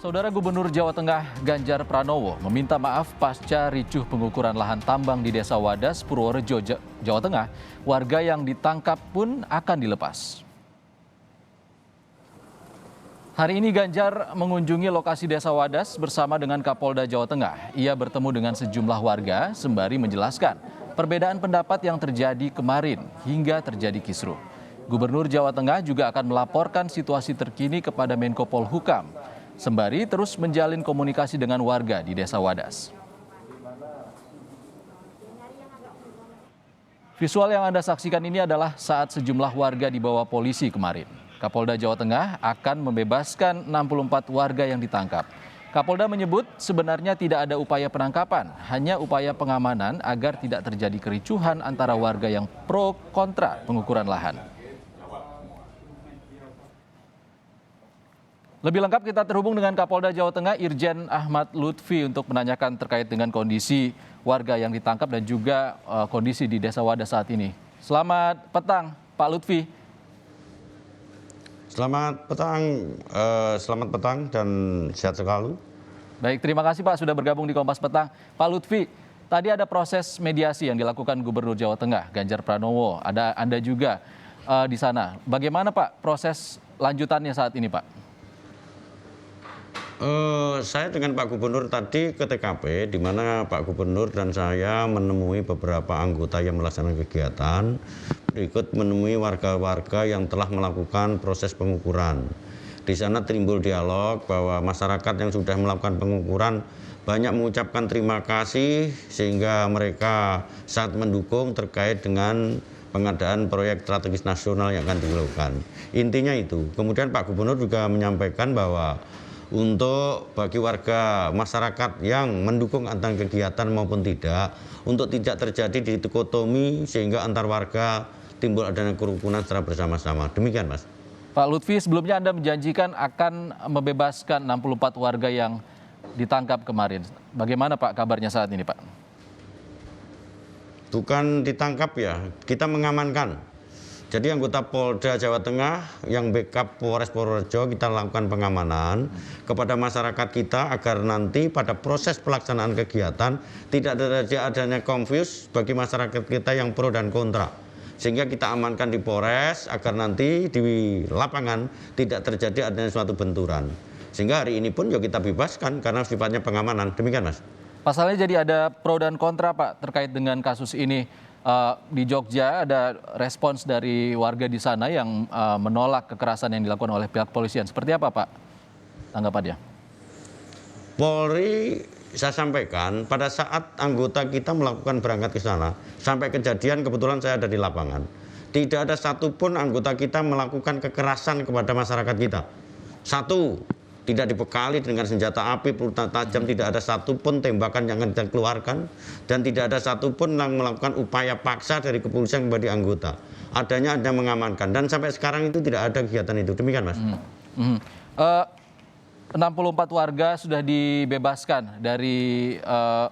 Saudara Gubernur Jawa Tengah Ganjar Pranowo meminta maaf pasca ricuh pengukuran lahan tambang di Desa Wadas, Purworejo, Jawa Tengah. Warga yang ditangkap pun akan dilepas. Hari ini Ganjar mengunjungi lokasi Desa Wadas bersama dengan Kapolda Jawa Tengah. Ia bertemu dengan sejumlah warga sembari menjelaskan perbedaan pendapat yang terjadi kemarin hingga terjadi kisruh. Gubernur Jawa Tengah juga akan melaporkan situasi terkini kepada Menko Polhukam, sembari terus menjalin komunikasi dengan warga di Desa Wadas. Visual yang Anda saksikan ini adalah saat sejumlah warga dibawa polisi kemarin. Kapolda Jawa Tengah akan membebaskan 64 warga yang ditangkap. Kapolda menyebut sebenarnya tidak ada upaya penangkapan, hanya upaya pengamanan agar tidak terjadi kericuhan antara warga yang pro kontra pengukuran lahan. Lebih lengkap kita terhubung dengan Kapolda Jawa Tengah Irjen Ahmad Lutfi untuk menanyakan terkait dengan kondisi warga yang ditangkap dan juga kondisi di Desa Wadas saat ini. Selamat petang, Pak Lutfi. Selamat petang dan sehat selalu. Baik, terima kasih Pak sudah bergabung di Kompas Petang. Pak Lutfi, tadi ada proses mediasi yang dilakukan Gubernur Jawa Tengah Ganjar Pranowo. Ada Anda juga di sana. Bagaimana Pak proses lanjutannya saat ini Pak? Saya dengan Pak Gubernur tadi ke TKP, di mana Pak Gubernur dan saya menemui beberapa anggota yang melaksanakan kegiatan, berikut menemui warga-warga yang telah melakukan proses pengukuran. Di sana timbul dialog bahwa masyarakat yang sudah melakukan pengukuran banyak mengucapkan terima kasih sehingga mereka sangat mendukung terkait dengan pengadaan proyek strategis nasional yang akan dilakukan. Intinya itu. Kemudian Pak Gubernur juga menyampaikan bahwa untuk bagi warga masyarakat yang mendukung antara kegiatan maupun tidak, untuk tidak terjadi dikotomi sehingga antar warga timbul adanya kerukunan secara bersama-sama. Demikian Mas. Pak Lutfi, sebelumnya Anda menjanjikan akan membebaskan 64 warga yang ditangkap kemarin. Bagaimana Pak kabarnya saat ini Pak? Bukan ditangkap ya, kita mengamankan. Jadi anggota Polda Jawa Tengah yang backup Polres Purworejo kita lakukan pengamanan kepada masyarakat kita agar nanti pada proses pelaksanaan kegiatan tidak terjadi adanya confuse bagi masyarakat kita yang pro dan kontra. Sehingga kita amankan di Polres agar nanti di lapangan tidak terjadi adanya suatu benturan. Sehingga hari ini pun juga kita bebaskan karena sifatnya pengamanan. Demikian Mas. Pasalnya jadi ada pro dan kontra Pak terkait dengan kasus ini. Di Jogja ada respons dari warga di sana yang menolak kekerasan yang dilakukan oleh pihak kepolisian. Seperti apa Pak tanggapannya? Polri, saya sampaikan pada saat anggota kita melakukan berangkat ke sana, sampai kejadian kebetulan saya ada di lapangan. Tidak ada satupun anggota kita melakukan kekerasan kepada masyarakat kita. Satu, tidak dibekali dengan senjata api, peluru tajam, tidak ada satupun tembakan yang kita keluarkan, dan tidak ada satupun yang melakukan upaya paksa dari kepolisian kepada anggota. Adanya ada mengamankan, dan sampai sekarang itu tidak ada kegiatan itu. Demikian Mas. 64 warga sudah dibebaskan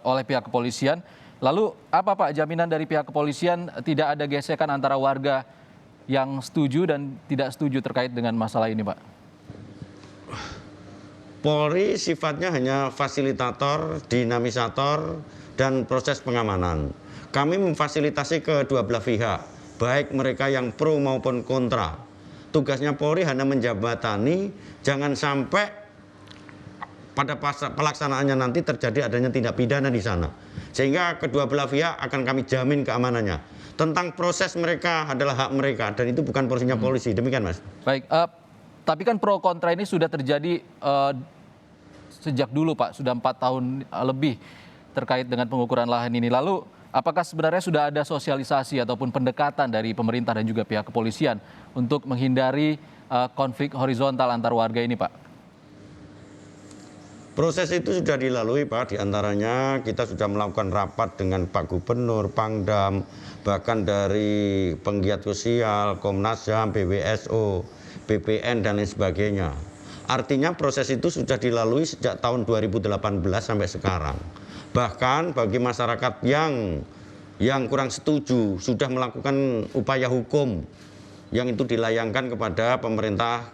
oleh pihak kepolisian. Lalu apa Pak jaminan dari pihak kepolisian tidak ada gesekan antara warga yang setuju dan tidak setuju terkait dengan masalah ini Pak? Polri sifatnya hanya fasilitator, dinamisator, dan proses pengamanan. Kami memfasilitasi kedua belah pihak, baik mereka yang pro maupun kontra. Tugasnya Polri hanya menjembatani, jangan sampai pada pelaksanaannya nanti terjadi adanya tindak pidana di sana. Sehingga kedua belah pihak akan kami jamin keamanannya. Tentang proses mereka adalah hak mereka, dan itu bukan porsinya polisi. Demikian Mas. Baik. Tapi kan pro kontra ini sudah terjadi sejak dulu Pak, sudah 4 tahun lebih terkait dengan pengukuran lahan ini. Lalu apakah sebenarnya sudah ada sosialisasi ataupun pendekatan dari pemerintah dan juga pihak kepolisian untuk menghindari konflik horizontal antar warga ini Pak? Proses itu sudah dilalui Pak, diantaranya kita sudah melakukan rapat dengan Pak Gubernur, Pangdam, bahkan dari penggiat sosial, Komnas HAM, PWSO, BPN dan lain sebagainya. Artinya proses itu sudah dilalui sejak tahun 2018 sampai sekarang. Bahkan bagi masyarakat yang kurang setuju sudah melakukan upaya hukum yang itu dilayangkan kepada pemerintah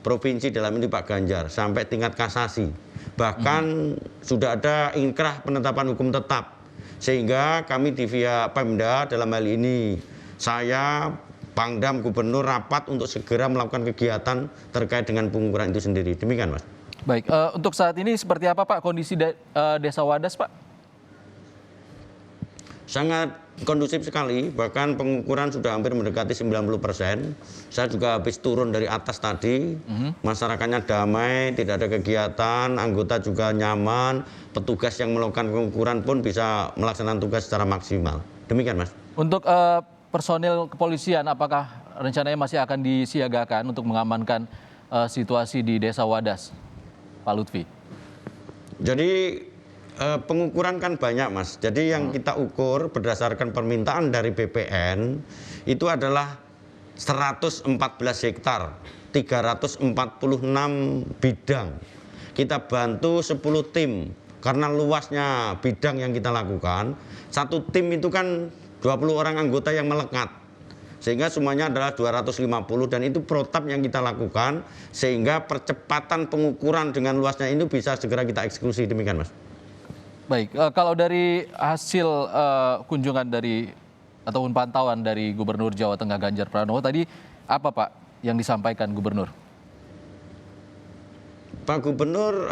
provinsi dalam ini Pak Ganjar sampai tingkat kasasi. Bahkan sudah ada inkrah penetapan hukum tetap. Sehingga kami di via Pemda dalam hal ini saya Pangdam Gubernur rapat untuk segera melakukan kegiatan terkait dengan pengukuran itu sendiri. Demikian Mas. Baik, untuk saat ini seperti apa Pak kondisi Desa Wadas Pak? Sangat kondusif sekali, bahkan pengukuran sudah hampir mendekati 90%. Saya juga habis turun dari atas tadi, masyarakatnya damai, tidak ada kegiatan, anggota juga nyaman, petugas yang melakukan pengukuran pun bisa melaksanakan tugas secara maksimal. Demikian Mas. Untuk personil kepolisian, apakah rencananya masih akan disiagakan untuk mengamankan situasi di Desa Wadas, Pak Lutfi? Jadi pengukuran kan banyak Mas. Jadi yang kita ukur berdasarkan permintaan dari BPN itu adalah 114 hektar, 346 bidang. Kita bantu 10 tim karena luasnya bidang yang kita lakukan. Satu tim itu kan 20 orang anggota yang melekat. Sehingga semuanya adalah 250 dan itu protap yang kita lakukan sehingga percepatan pengukuran dengan luasnya ini bisa segera kita eksekusi. Demikian Mas. Baik, kalau dari hasil kunjungan dari ataupun pantauan dari Gubernur Jawa Tengah Ganjar Pranowo tadi apa Pak yang disampaikan Gubernur? Pak Gubernur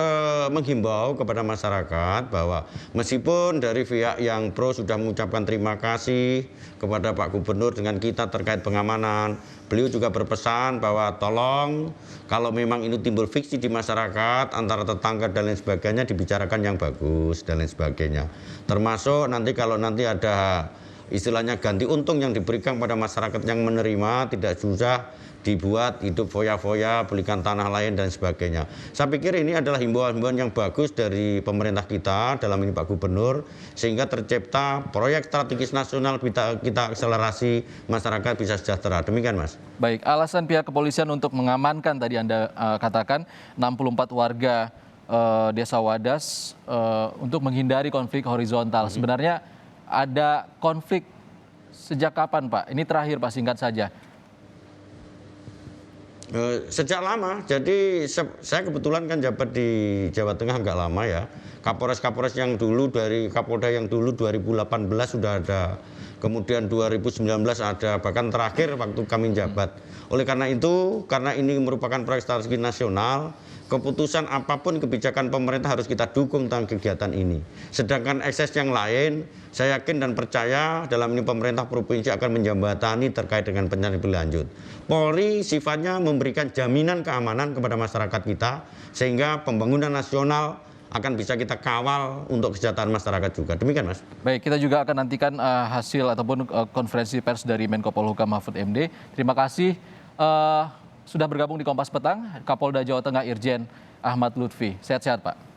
menghimbau kepada masyarakat bahwa meskipun dari pihak yang pro sudah mengucapkan terima kasih kepada Pak Gubernur dengan kita terkait pengamanan, beliau juga berpesan bahwa tolong kalau memang ini timbul friksi di masyarakat antara tetangga dan lain sebagainya dibicarakan yang bagus dan lain sebagainya. Termasuk nanti kalau nanti ada istilahnya ganti untung yang diberikan pada masyarakat yang menerima, tidak susah dibuat hidup foya-foya, belikan tanah lain dan sebagainya. Saya pikir ini adalah himbauan-himbauan yang bagus dari pemerintah kita, dalam ini Pak Gubernur, sehingga tercipta proyek strategis nasional kita akselerasi, masyarakat bisa sejahtera. Demikian Mas. Baik, alasan pihak kepolisian untuk mengamankan tadi Anda katakan 64 warga Desa Wadas untuk menghindari konflik horizontal. Sebenarnya ada konflik sejak kapan Pak? Ini terakhir Pak, singkat saja. Sejak lama, jadi saya kebetulan kan jabat di Jawa Tengah nggak lama ya. Kapolres-kapolres yang dulu dari Kapolda yang dulu 2018 sudah ada, kemudian 2019 ada, bahkan terakhir waktu kami jabat. Oleh karena itu, karena ini merupakan proyek strategi nasional, keputusan apapun kebijakan pemerintah harus kita dukung tentang kegiatan ini. Sedangkan ekses yang lain, saya yakin dan percaya dalam ini pemerintah provinsi akan menjembatani terkait dengan penyelidikan lebih lanjut. Polri sifatnya memberikan jaminan keamanan kepada masyarakat kita, sehingga pembangunan nasional akan bisa kita kawal untuk kesejahteraan masyarakat juga. Demikian Mas. Baik, kita juga akan nantikan hasil ataupun konferensi pers dari Menko Polhukam Mahfud MD. Terima kasih sudah bergabung di Kompas Petang, Kapolda Jawa Tengah Irjen Ahmad Lutfi. Sehat-sehat Pak.